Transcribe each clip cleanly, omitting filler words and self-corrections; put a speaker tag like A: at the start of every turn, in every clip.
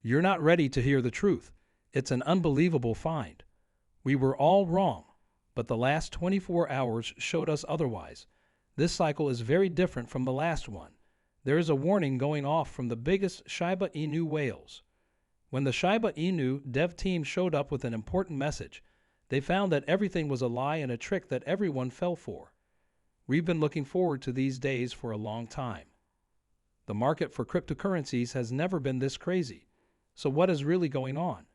A: You're not ready to hear the truth. It's an unbelievable find. We were all wrong, but the last 24 hours showed us otherwise. This cycle is very different from the last one. There is a warning going off from the biggest Shiba Inu whales. When the Shiba Inu dev team showed up with an important message, they found that everything was a lie and a trick that everyone fell for. We've been looking forward to these days for a long time. The market for cryptocurrencies has never been this crazy. So what is really going on?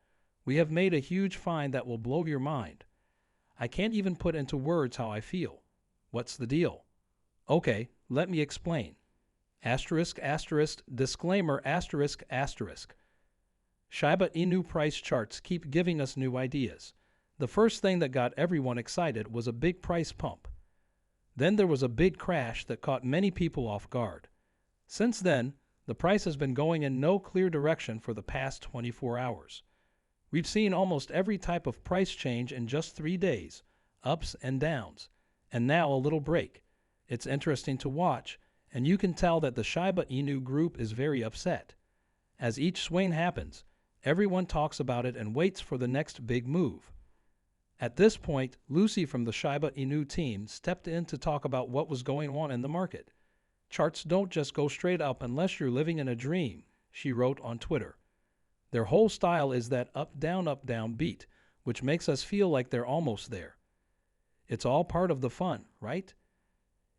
A: We have made a huge find that will blow your mind. I can't even put into words how I feel. What's the deal? Okay, let me explain. Asterisk, asterisk, disclaimer, asterisk, asterisk. Shiba Inu price charts keep giving us new ideas. The first thing that got everyone excited was a big price pump. Then there was a big crash that caught many people off guard. Since then, the price has been going in no clear direction for the past 24 hours. We've seen almost every type of price change in just 3 days, ups and downs, and now a little break. It's interesting to watch, and you can tell that the Shiba Inu group is very upset. As each swing happens, everyone talks about it and waits for the next big move. At this point, Lucy from the Shiba Inu team stepped in to talk about what was going on in the market. Charts don't just go straight up unless you're living in a dream, she wrote on Twitter. Their whole style is that up, down beat, which makes us feel like they're almost there. It's all part of the fun, right?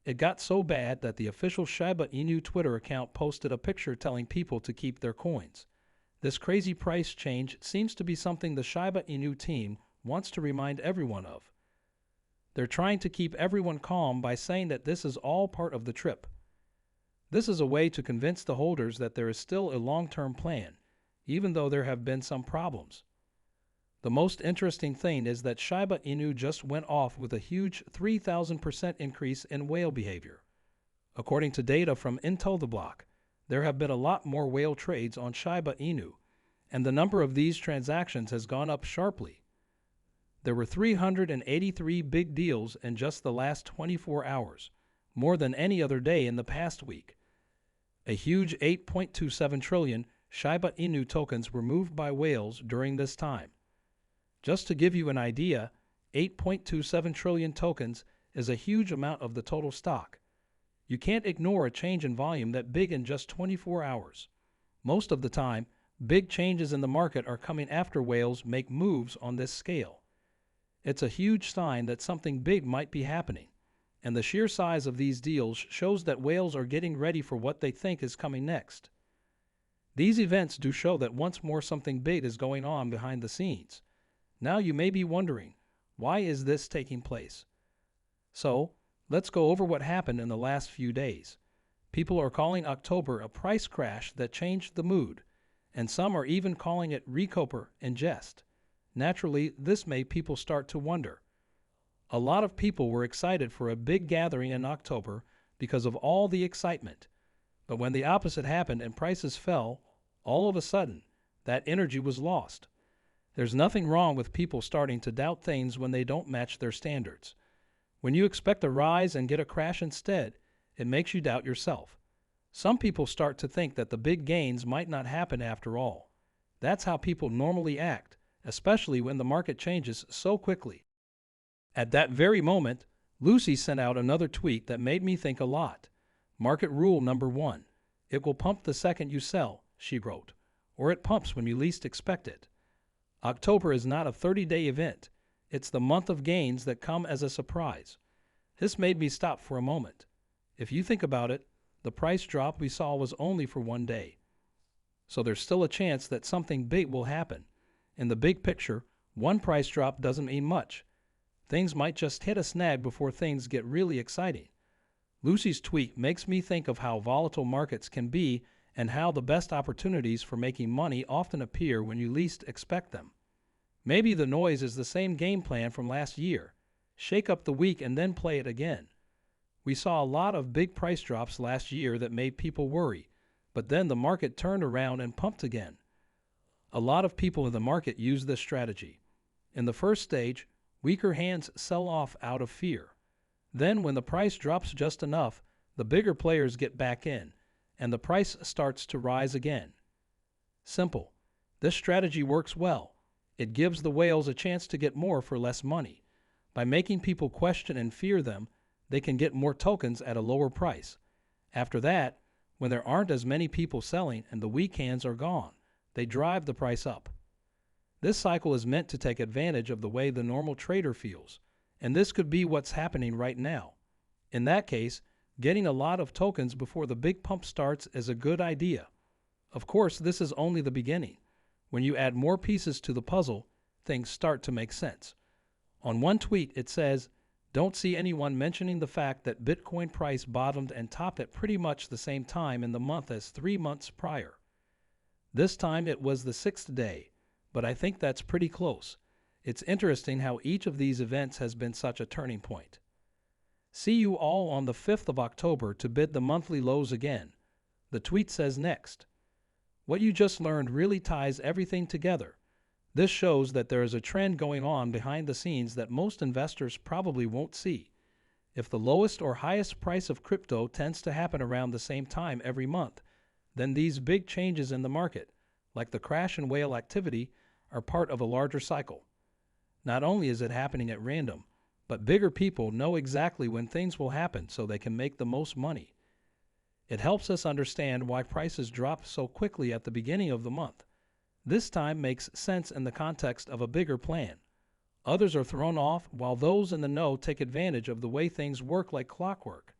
A: It got so bad that the official Shiba Inu Twitter account posted a picture telling people to keep their coins. This crazy price change seems to be something the Shiba Inu team wants to remind everyone of. They're trying to keep everyone calm by saying that this is all part of the trip. This is a way to convince the holders that there is still a long-term plan, even though there have been some problems. The most interesting thing is that Shiba Inu just went off with a huge 3,000% increase in whale behavior. According to data from Intel the Block, there have been a lot more whale trades on Shiba Inu, and the number of these transactions has gone up sharply. There were 383 big deals in just the last 24 hours, more than any other day in the past week. A huge 8.27 trillion Shiba Inu tokens were moved by whales during this time. Just to give you an idea, 8.27 trillion tokens is a huge amount of the total stock. You can't ignore a change in volume that big in just 24 hours. Most of the time, big changes in the market are coming after whales make moves on this scale. It's a huge sign that something big might be happening, and the sheer size of these deals shows that whales are getting ready for what they think is coming next. These events do show that once more something big is going on behind the scenes. Now you may be wondering, why is this taking place? So, let's go over what happened in the last few days. People are calling October a price crash that changed the mood, and some are even calling it recoper in jest. Naturally, this made people start to wonder. A lot of people were excited for a big gathering in October because of all the excitement. But when the opposite happened and prices fell, all of a sudden, that energy was lost. There's nothing wrong with people starting to doubt things when they don't match their standards. When you expect a rise and get a crash instead, it makes you doubt yourself. Some people start to think that the big gains might not happen after all. That's how people normally act, especially when the market changes so quickly. At that very moment, Lucy sent out another tweet that made me think a lot. Market rule number 1. It will pump the second you sell, she wrote, or it pumps when you least expect it. October is not a 30-day event. It's the month of gains that come as a surprise. This made me stop for a moment. If you think about it, the price drop we saw was only for 1 day. So there's still a chance that something big will happen. In the big picture, one price drop doesn't mean much. Things might just hit a snag before things get really exciting. Lucy's tweet makes me think of how volatile markets can be and how the best opportunities for making money often appear when you least expect them. Maybe the noise is the same game plan from last year. Shake up the week and then play it again. We saw a lot of big price drops last year that made people worry, but then the market turned around and pumped again. A lot of people in the market use this strategy. In the first stage, weaker hands sell off out of fear. Then when the price drops just enough, the bigger players get back in, and the price starts to rise again. Simple. This strategy works well. It gives the whales a chance to get more for less money. By making people question and fear them, they can get more tokens at a lower price. After that, when there aren't as many people selling and the weak hands are gone, they drive the price up. This cycle is meant to take advantage of the way the normal trader feels, and this could be what's happening right now. In that case, getting a lot of tokens before the big pump starts is a good idea. Of course, this is only the beginning. When you add more pieces to the puzzle, things start to make sense. On one tweet, it says, "Don't see anyone mentioning the fact that Bitcoin price bottomed and topped at pretty much the same time in the month as 3 months prior. This time it was the 6th day, but I think that's pretty close. It's interesting how each of these events has been such a turning point. See you all on the 5th of October to bid the monthly lows again." The tweet says next, "What you just learned really ties everything together. This shows that there is a trend going on behind the scenes that most investors probably won't see. If the lowest or highest price of crypto tends to happen around the same time every month, then these big changes in the market, like the crash in whale activity, are part of a larger cycle. Not only is it happening at random, but bigger people know exactly when things will happen so they can make the most money. It helps us understand why prices drop so quickly at the beginning of the month. This time makes sense in the context of a bigger plan. Others are thrown off while those in the know take advantage of the way things work like clockwork.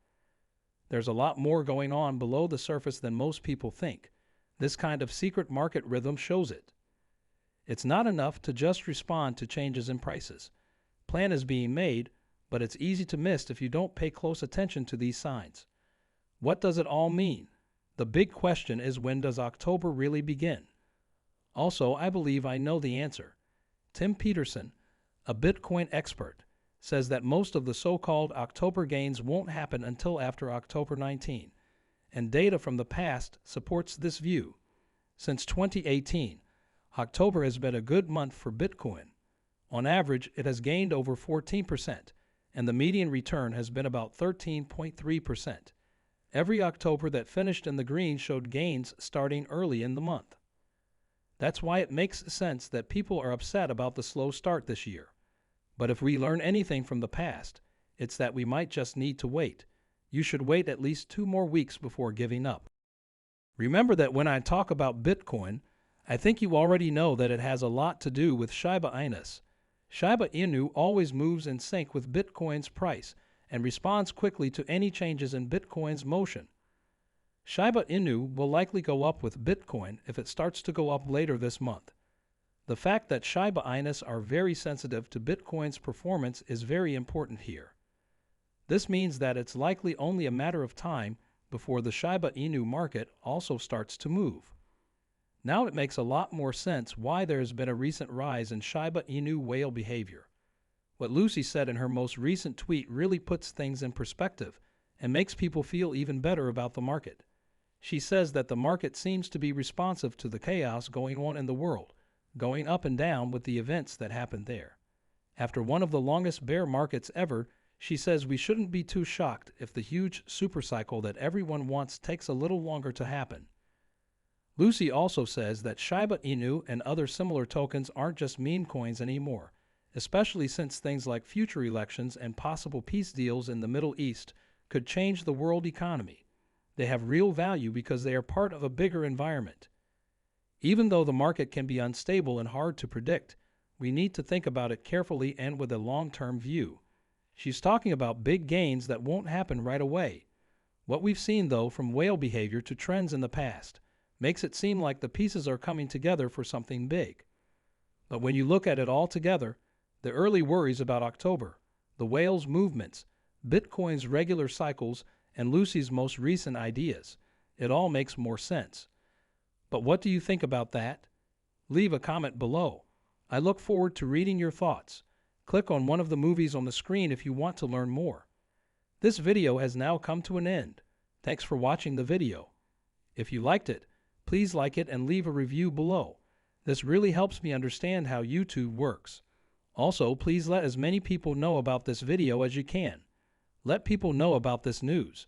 A: There's a lot more going on below the surface than most people think. This kind of secret market rhythm shows it. It's not enough to just respond to changes in prices. Plan is being made, but it's easy to miss if you don't pay close attention to these signs. What does it all mean? The big question is, when does October really begin? Also, I believe I know the answer. Tim Peterson, a Bitcoin expert, says that most of the so-called October gains won't happen until after October 19, and data from the past supports this view. Since 2018, October has been a good month for Bitcoin. On average, it has gained over 14%, and the median return has been about 13.3%. Every October that finished in the green showed gains starting early in the month. That's why it makes sense that people are upset about the slow start this year. But if we learn anything from the past, it's that we might just need to wait. You should wait at least 2 more weeks before giving up. Remember that when I talk about Bitcoin, I think you already know that it has a lot to do with Shiba Inus. Shiba Inu always moves in sync with Bitcoin's price and responds quickly to any changes in Bitcoin's motion. Shiba Inu will likely go up with Bitcoin if it starts to go up later this month. The fact that Shiba Inus are very sensitive to Bitcoin's performance is very important here. This means that it's likely only a matter of time before the Shiba Inu market also starts to move. Now it makes a lot more sense why there has been a recent rise in Shiba Inu whale behavior. What Lucy said in her most recent tweet really puts things in perspective and makes people feel even better about the market. She says that the market seems to be responsive to the chaos going on in the world, going up and down with the events that happened there. After one of the longest bear markets ever, she says we shouldn't be too shocked if the huge supercycle that everyone wants takes a little longer to happen. Lucy also says that Shiba Inu and other similar tokens aren't just meme coins anymore, especially since things like future elections and possible peace deals in the Middle East could change the world economy. They have real value because they are part of a bigger environment. Even though the market can be unstable and hard to predict, we need to think about it carefully and with a long-term view. She's talking about big gains that won't happen right away. What we've seen, though, from whale behavior to trends in the past, makes it seem like the pieces are coming together for something big. But when you look at it all together, the early worries about October, the whales' movements, Bitcoin's regular cycles, and Lucy's most recent ideas, it all makes more sense. But what do you think about that? Leave a comment below. I look forward to reading your thoughts. Click on one of the movies on the screen if you want to learn more. This video has now come to an end. Thanks for watching the video. If you liked it, please like it and leave a review below. This really helps me understand how YouTube works. Also, please let as many people know about this video as you can. Let people know about this news.